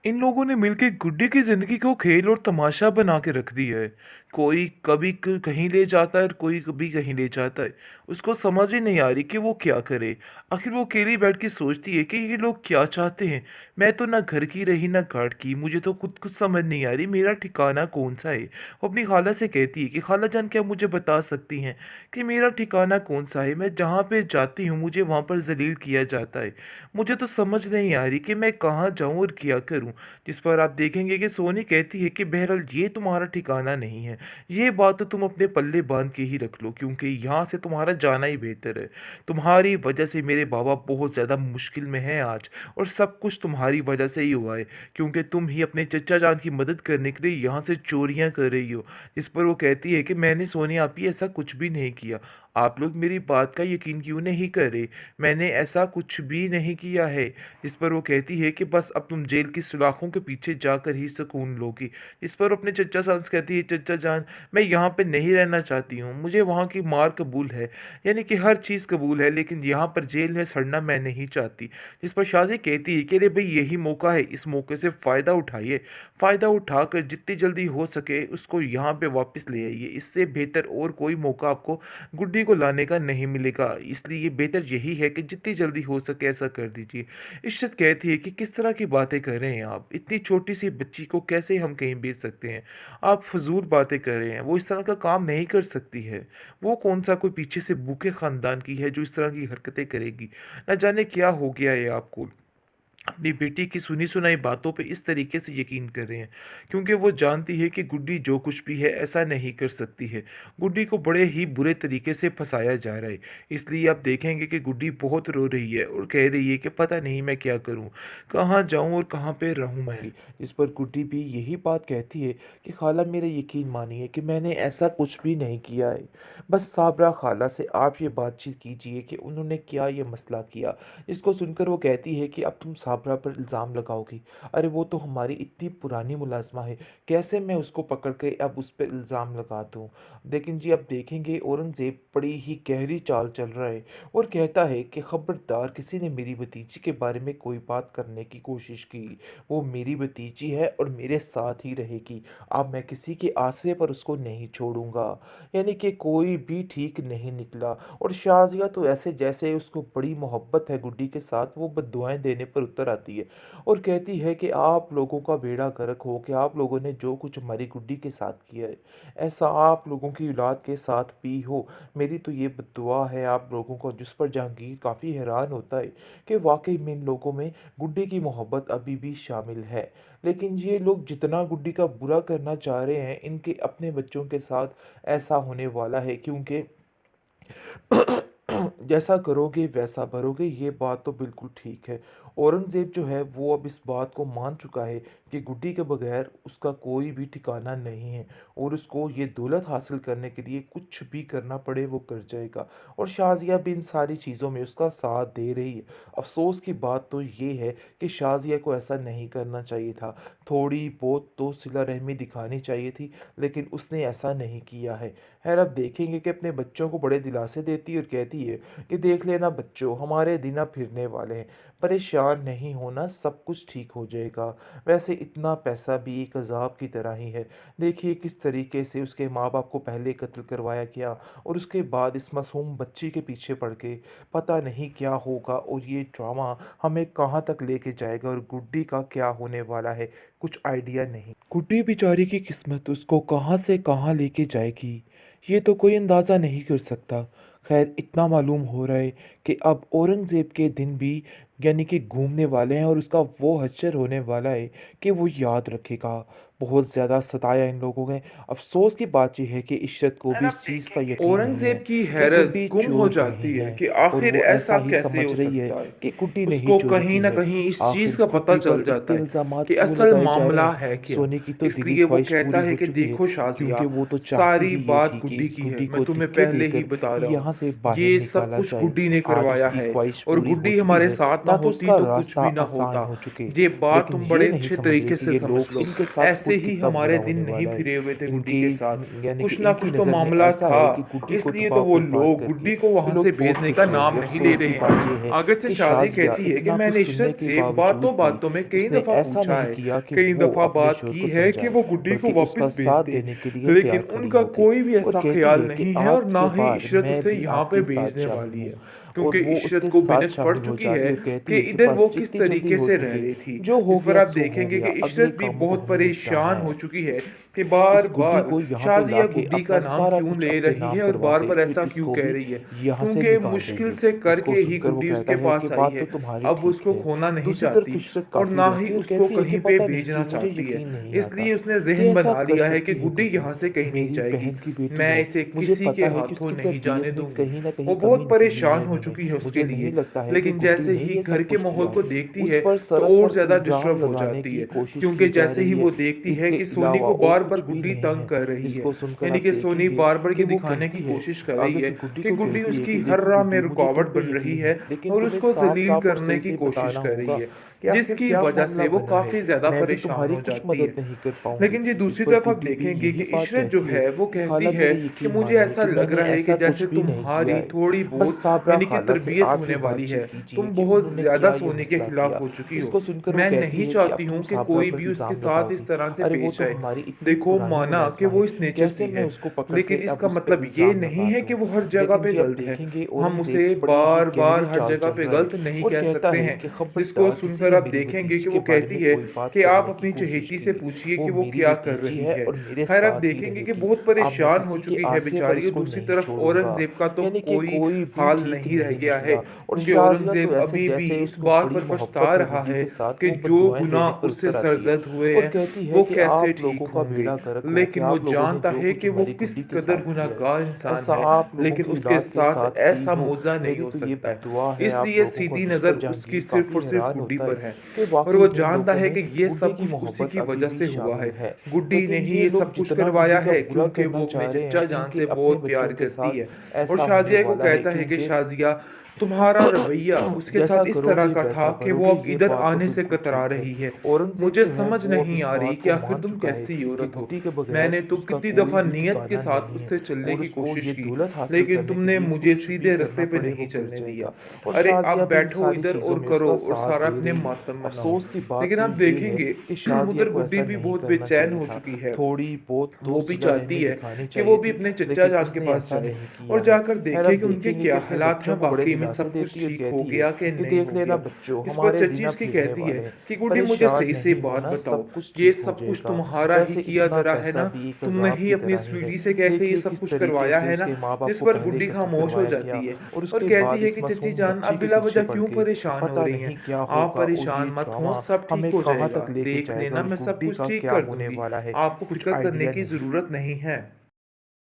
इन लोगों ने मिलके गुड्डी की ज़िंदगी को खेल और तमाशा बना के रख दिया है। कोई कभी कहीं ले जाता है और कोई कभी कहीं ले जाता है। उसको समझ ही नहीं आ रही कि वो क्या करे। आखिर वो अकेली बैठ के सोचती है कि ये लोग क्या चाहते हैं। मैं तो ना घर की रही ना घाट की, मुझे तो खुद कुछ समझ नहीं आ रही मेरा ठिकाना कौन सा है। वो अपनी खाला से कहती है कि खाला जान, क्या मुझे बता सकती हैं कि मेरा ठिकाना कौन सा है। मैं जहाँ पे जाती हूँ मुझे वहाँ पर जलील किया जाता है। मुझे तो समझ नहीं आ रही कि मैं कहाँ जाऊँ और क्या करूँ। जिस पर आप देखेंगे कि सोनी कहती है कि बहरहाल ये तुम्हारा ठिकाना नहीं है। ये बात तो तुम अपने पल्ले बांध के ही रख लो, क्योंकि यहाँ से तुम्हारा जाना ही बेहतर है। तुम्हारी वजह से मेरे बाबा बहुत ज़्यादा मुश्किल में हैं आज, और सब कुछ तुम्हारी वजह से ही हुआ है, क्योंकि तुम ही अपने चचा जान की मदद करने के लिए यहाँ से चोरियाँ कर रही हो। इस पर वो कहती है कि मैंने सोनी आप ही ऐसा कुछ भी नहीं किया। आप लोग मेरी बात का यकीन क्यों नहीं कर रहे। मैंने ऐसा कुछ भी नहीं किया है। इस पर वो कहती है कि बस अब तुम जेल की सलाखों के पीछे जाकर ही सुकून लोगी। इस पर अपने चचा जान से कहती है, चचा जान मैं यहाँ पे नहीं रहना चाहती हूँ, मुझे वहाँ की मार कबूल है, यानी कि हर चीज़ कबूल है, लेकिन यहाँ पर जेल में सड़ना मैं नहीं चाहती। जिस पर शाजी कहती है कि अरे भाई यही मौका है, इस मौके से फ़ायदा उठाइए। फ़ायदा उठाकर जितनी जल्दी हो सके उसको यहाँ पे वापस ले आइए। इससे बेहतर और कोई मौका आपको गुड्डी को लाने का नहीं मिलेगा, इसलिए बेहतर यही है कि जितनी जल्दी हो सके ऐसा कर दीजिए। इशरत कहती है कि किस तरह की बातें कर रहे हैं आप, इतनी छोटी सी बच्ची को कैसे हम कहीं भेज सकते हैं। आप फजूल बातें कर रहे हैं, वो इस तरह का काम नहीं कर सकती है। वो कौन सा कोई पीछे से भूखे ख़ानदान की है जो इस तरह की हरकतें करेगी। न जाने क्या हो गया है आपको। अपनी बेटी की सुनी सुनाई बातों पे इस तरीके से यकीन कर रहे हैं, क्योंकि वो जानती है कि गुड्डी जो कुछ भी है ऐसा नहीं कर सकती है। गुड्डी को बड़े ही बुरे तरीके से फंसाया जा रहा है। इसलिए आप देखेंगे कि गुड्डी बहुत रो रही है और कह रही है कि पता नहीं मैं क्या करूं, कहाँ जाऊं और कहाँ पे रहूं मैं। इस पर गुड्डी भी यही बात कहती है कि खाला मेरा यकीन मानिए कि मैंने ऐसा कुछ भी नहीं किया है। बस साबरा खाला से आप ये बातचीत कीजिए कि उन्होंने क्या ये मसला किया। इसको सुनकर वो कहती है कि अब तुम साबरा पर इल्ज़ाम लगाओगी। अरे वो तो हमारी इतनी पुरानी मुलाज़िमा है, कैसे मैं उसको पकड़ के अब उस पे इल्ज़ाम लगा दूँ। लेकिन जी अब देखेंगे औरंगज़ेब बड़ी ही गहरी चाल चल रहा है और कहता है कि खबरदार किसी ने मेरी भतीजी के बारे में कोई बात करने की कोशिश की। वो मेरी भतीजी है और मेरे साथ ही रहेगी। अब मैं किसी के आसरे पर उसको नहीं छोड़ूंगा। यानी कि कोई भी ठीक नहीं निकला। और शाज़िया तो ऐसे जैसे उसको बड़ी मोहब्बत है गुड्डी के साथ, वो बद्दुआएं देने पर उतर आती है और कहती है कि आप लोगों का बेड़ा गर्क हो कि आप लोगों ने जो कुछ हमारी गुड्डी के साथ किया है, ऐसा आप लोगों की औलाद के साथ भी हो। मेरी तो ये बद्दुआ है आप लोगों को। जिस पर जहांगीर काफ़ी हैरान होता है कि वाकई में इन लोगों में गुड्डी की मोहब्बत अभी भी शामिल है। लेकिन ये लोग जितना गुड्डी का बुरा करना चाह रहे हैं, इनके अपने बच्चों के साथ ऐसा होने वाला है, क्योंकि जैसा करोगे वैसा भरोगे, ये बात तो बिल्कुल ठीक है। औरंगज़ेब जो है वो अब इस बात को मान चुका है कि गुड्डी के बगैर उसका कोई भी ठिकाना नहीं है और उसको ये दौलत हासिल करने के लिए कुछ भी करना पड़े वो कर जाएगा। और शाज़िया भी इन सारी चीज़ों में उसका साथ दे रही है। अफ़सोस की बात तो ये है कि शाज़िया को ऐसा नहीं करना चाहिए था। थोड़ी बहुत तो सिला रहमी दिखानी चाहिए थी, लेकिन उसने ऐसा नहीं किया है। खैर अब देखेंगे कि अपने बच्चों को बड़े दिलासे देती है और कहती है कि देख लेना बच्चों, हमारे दिन अब फिरने वाले हैं, परेशान नहीं होना, सब कुछ ठीक हो जाएगा। वैसे इतना पैसा भी एक अजाब की तरह ही है। देखिए किस तरीके से उसके माँ बाप को पहले कत्ल करवाया गया और उसके बाद इस मासूम बच्ची के पीछे पड़ के पता नहीं क्या होगा, और ये ड्रामा हमें कहाँ तक लेके जाएगा और गुड्डी का क्या होने वाला है, कुछ आइडिया नहीं। गुड्डी बेचारी की किस्मत उसको कहाँ से कहाँ लेके जाएगी, ये तो कोई अंदाज़ा नहीं कर सकता। खैर इतना मालूम हो रहा है कि अब औरंगज़ेब के दिन भी यानी कि घूमने वाले हैं और उसका वो हश्र होने वाला है कि वो याद रखेगा। बहुत ज़्यादा सताया इन लोगों ने। अफ़सोस की बात ये है कि इशरत को एंड भी आप इस चीज़ का देखेंगे यकीन नहीं औरंगजेब है की कि हैरत गुड्डी गुम हो चोर नहीं जाती है है। कि और आखिर वो ऐसा ऐसा ही कैसे समझ हो रही है सकता है। कि गुड्डी नहीं उसको चोरी कहीं की ना है। कहीं इस चीज आखिर का पता गुड्डी चल पर जाता इतने है इल्ज़ामात कि क्यों असल लगाए जा रहे मामला हैं। है क्या। सोने की तो दिली इसलिए वो ख्वाहिश कहता पूरी है हो कि चुकी है, देखो शाजिया, क्योंकि वो तो चाहती सारी ही ये बात थी कि गुड्डी इस की है, गुड्डी मैं को तुम्हें धक्के पहले ही देकर बता रहा हूँ। यहाँ से बाहर ये सब निकाला कुछ जाए। गुड्डी ने आज करवाया उसकी है ख्वाहिश और पूरी हो गुड्डी चुकी हमारे है, साथ ना ताकि होती उसका तो कुछ रास्ता भी ना आसान होता। हो चुके। ये बात लेकिन तुम ये बड़े नहीं अच्छे समझ रहे तरीके कि से ये समझ लोग लो। इनके साथ ऐसे खुद ही कितना बुरा हमारे दिन होने नहीं वाला है। फिरे हुए थे गुड्डी इनके के साथ। यानी कि कुछ ना इनकी कुछ तो नज़र में मामला ऐसा था, है कि गुड्डी को इसलिए दबा तो वो कर बात लोग करके गुड्डी को ये वहाँ से लोग बहुत भेजने का खुश थे। नाम नहीं ले अफ़सोस रहे की हैं। बात ये है आगे से कि शाज़ी शाज़िया कहती है कि इतना कुछ मैंने सुनने इशरत के से बावजूद भी बातों-बातों में कई उसने दफ़ा ऐसा पूछा नहीं है, किया कि कई वो दफ़ा अपने बात शोहर की को है कि समझाए, वो गुड्डी को बल्कि उसका वापस भेज साथ दे। देने के लिए लेकिन तैयार खड़ी उनका होगी कोई भी और ऐसा कहती ख़्याल है कि नहीं है और आज ना के ही बाद इशरत मैं उसे भी यहाँ पे आपके साथ भेजने शामिल वाली हूँ। है, और क्योंकि वो इशरत उसके को साथ बिनच पड़ शामिल हो चुकी जाती है है और कहती कि है कि इधर बस वो किस जितनी जल्दी तरीके हो से रह सके, रही थी। जो हो इस पर गया आप सो हो देखेंगे कि गया, अगले इशरत भी कामों को बहुत हमने निपटाना परेशान हो है। चुकी है कि इस गुड्डी बार-बार को यहाँ पे शाज़िया लाके गुड्डी का अपना नाम सारा क्यों कुछ ले अपने रही नाम है और करवा के बार-बार फिर ऐसा क्यों इसको कह भी रही है? यहाँ से क्योंकि निकाल मुश्किल देगी। से जिसको करके ही सुनकर वो गुड्डी कहता उसके है कि पास आई बात तो है। तुम्हारी अब ठीक उसको है। खोना नहीं दूसरी तरफ चाहती इशरत और काफ़ी ना ही रोती है और उसको कहती है कि कहीं पे पता नहीं भेजना क्यों मुझे चाहती है। यकीन नहीं आता इसलिए उसने कि ज़हन ऐसा बना कर लिया है कि सकती है गुड्डी गुड्डी, यहाँ से कहीं नहीं मेरी जाएगी। बहन की बेटी मैं है। इसे मुझे किसी के पता है कि हाथों उसकी नहीं जाने तरबियत में दूँगी। कहीं न कहीं वो कमी बहुत निकली है परेशान हो मैंने। चुकी है उसके मुझे नहीं लिए। लगता है कि लेकिन गुड्डी जैसे ने ही ये घर सब के कुछ माहौल किया को है। देखती उस है पर तो और सरासर ज़्यादा इल्ज़ाम डिस्टर्ब हो लगाने जाती की है। कोशिश क्योंकि की जा जैसे ही रही है। वो देखती है इसके कि सोनी अलावा को और बार-बार कुछ भी गुड्डी नहीं तंग है, कर रही है। जिसको सुनकर यानी आप कि सोनी देखेंगे बार-बार कि ये वो दिखाने की कहती है, कोशिश कर रही आगे है से गुड्डी कि को गुड्डी कहती है उसकी कि हर देखो राह में गुड्डी, मुझे रुकावट तुम पे बन रही यकीन है है, लेकिन और तुम्हें उसको ज़लील साफ-साफ और करने की सही-सही कोशिश बताना कर रही होगा है, कि आखिर जिसकी क्या वजह मामला से वो बना है। काफ़ी ज़्यादा मैं भी परेशान तुम्हारी हो कुछ जाती मदद है। नहीं कर पाऊँगी। लेकिन जी इस दूसरी पर तरफ आप गुड्डी भी देखेंगे कि यही बात इशरत जो कहती है है वो कि कहती खाला है मेरा कि यकीन मुझे मानिए ऐसा कि लग मैंने रहा है कि ऐसा जैसे कुछ भी नहीं किया तुम्हारी है। थोड़ी बस बहुत साबरा यानी कि खाला से तरबियत आप ही होने वाली है। बातचीत कीजिए तुम कि बहुत उन्होंने ज़्यादा क्या ये सोने के मसला खिलाफ किया। हो चुकी हो। जिसको सुनकर वो मैं कहती नहीं है कि अब चाहती तुम हूँ कि साबरा कोई पर भी उसके इल्ज़ाम साथ इस लगाओगी। तरह से अरे वो पेश तो आए। हमारी इतनी देखो पुरानी माना कि मुलाज़िमा वो है, इस नेचर कैसे की मैं है, उसको पकड़ लेकिन के अब इसका उस पे मतलब ये इल्ज़ाम नहीं लगा है कि दूँ। वो हर जगह लेकिन पे जी अब गलत है। देखेंगे हम औरंगज़ेब उसे बड़ी ही बार-बार गहरी हर चाल जगह चल पे रहा है गलत नहीं और कह कहता सकते है हैं। कि जिसको खबरदार किसी सुनकर ने आप मेरे देखेंगे भतीजी कि के वो बारे कहती में है कोई बात कि आप करने की अपनी कोशिश चहेती की से है। पूछिए वो कि वो मेरी क्या कर भतीजी रही है है। और मेरे खैर आप साथ ही देखेंगे कि रहेगी। बहुत अब मैं परेशान हो किसी के चुकी है आसिया पर बेचारी और इसको दूसरी नहीं तरफ छोड़ूँगा। औरंगज़ेब का तो यानी कि कोई कोई भी हाल ठीक नहीं रह नहीं गया है, निकला और क्योंकि शाज़िया तो औरंगज़ेब ऐसे अभी भी जैसे इस उसको बात बड़ी पर पछता मोहब्बत है रहा गुड्डी है के साथ, कि वो जो बद्दुआएँ देने गुनाह पर उससे उतर आती है सरज़द हुए और हैं, कहती है वो कि कैसे आप ठीक लोगों का होंगे। बेड़ा गर्क हो कि लेकिन वो आप लोगों ने जानता जो है कुछ कि वो हमारी किस गुड्डी के कदर साथ किया है, गुनहगार इंसान ऐसा है, आप लोगों लेकिन की उसके औलाद के साथ साथ भी ऐसा हो। मौज़ा नहीं मेरी हो तो ये सकता है। बद्दुआ है आप इसलिए लोगों को। सीधी नज़र मिस्टर उसकी जहांगीर सिर्फ़ काफ़ी और सिर्फ़ हैरान गुड्डी होता है पर है कि और वो वाक़ई में इन जानता लोगों है में कि ये गुड्डी सब की कुछ उसी मोहब्बत की अभी वजह भी से हुआ है। शामिल है। गुड्डी ने लेकिन ही ये ये लोग सब कुछ जितना करवाया गुड्डी का है बुरा क्योंकि करना वो अपने चाह रहे चच्चा हैं, जान इनके से अपने बहुत बच्चों प्यार के करती साथ है और ऐसा होने शाज़िया को वाला है कहता है कि क्योंकि शाज़िया तुम्हारा रवैया उसके जैसा साथ इस तरह करोगे का था वैसा कि वो भरोगे, अब ये इधर बात तो आने से बिल्कुल कतरा ठीक है। रही है। औरंगज़ेब मुझे जो है समझ वो अब नहीं इस आ रही बात कि को आखिर मान तुम चुका है कैसी कि औरत हो। गुड्डी के बगैर मैंने तो उसका कितनी कोई दफ़ा भी नियत के ठिकाना साथ नहीं है उससे चलने और की उसको कोशिश ये की, दौलत हासिल लेकिन करने के तुमने लिए मुझे कुछ भी सीधे करना रास्ते पे पड़े नहीं वो कर चलने दिया। जाएगा और अरे शाज़िया अब भी इन बैठो सारी इधर चीज़ों और में करो उसका और साथ सारा दे अपने रही है। मातम मनाओ। अफ़सोस की बात लेकिन तो आप ये है देखेंगे कि शाज़िया उधर को गुड्डी ऐसा भी नहीं बहुत करना बेचैन चाहिए हो था। चुकी है। थोड़ी बहुत तो वो भी सज़ा चाहती इनमें है दिखानी कि वो चाहिए भी थी, अपने चच्चा लेकिन जान के उसने पास ऐसा जाए नहीं किया और है। जाकर ख़ैर देखे अब कि उनके देखेंगे क्या कि अपने हालात बच्चों हैं, को बड़े वाक़ई में दिलासे सब कुछ देती है और ठीक हो कहती है गया कि कि नहीं देख हो लेना गया। बच्चों, इस पर हमारे दिन चच्ची अब उसकी फिरने कहती है वाले हैं। कि गुड्डी मुझे परेशान सही-सही नहीं बात होना, बताओ, सब कुछ ये ठीक हो सब कुछ जाएगा। तुम्हारा ही वैसे किया इतना धरा है पैसा ना? भी एक तुमने अज़ाब ही की अपनी तरह ही है। स्वीटी से कह के ये देखिए सब किस कुछ तरीके करवाया से है ना? उसके माँ-बाप जिस को पर पहले गुड्डी कत्ल खामोश हो करवाया गया जाती है और और उसके कहती बाद है इस कि चच्ची मासूम जान बच्चे अब के बिला पीछे वजह पड़ क्यों के परेशान हो पता रही हैं? नहीं क्या आप होगा और ये परेशान मत हो, ड्रामा सब ठीक हमें हो कहाँ जाएगा। तक लेके देख जाएगा लेना और मैं सब गुड्डी कुछ का ठीक क्या कर होने दूँगी। वाला है, आपको कुछ फ़िक्र करने आइडिया की नहीं है। ज़रूरत नहीं है।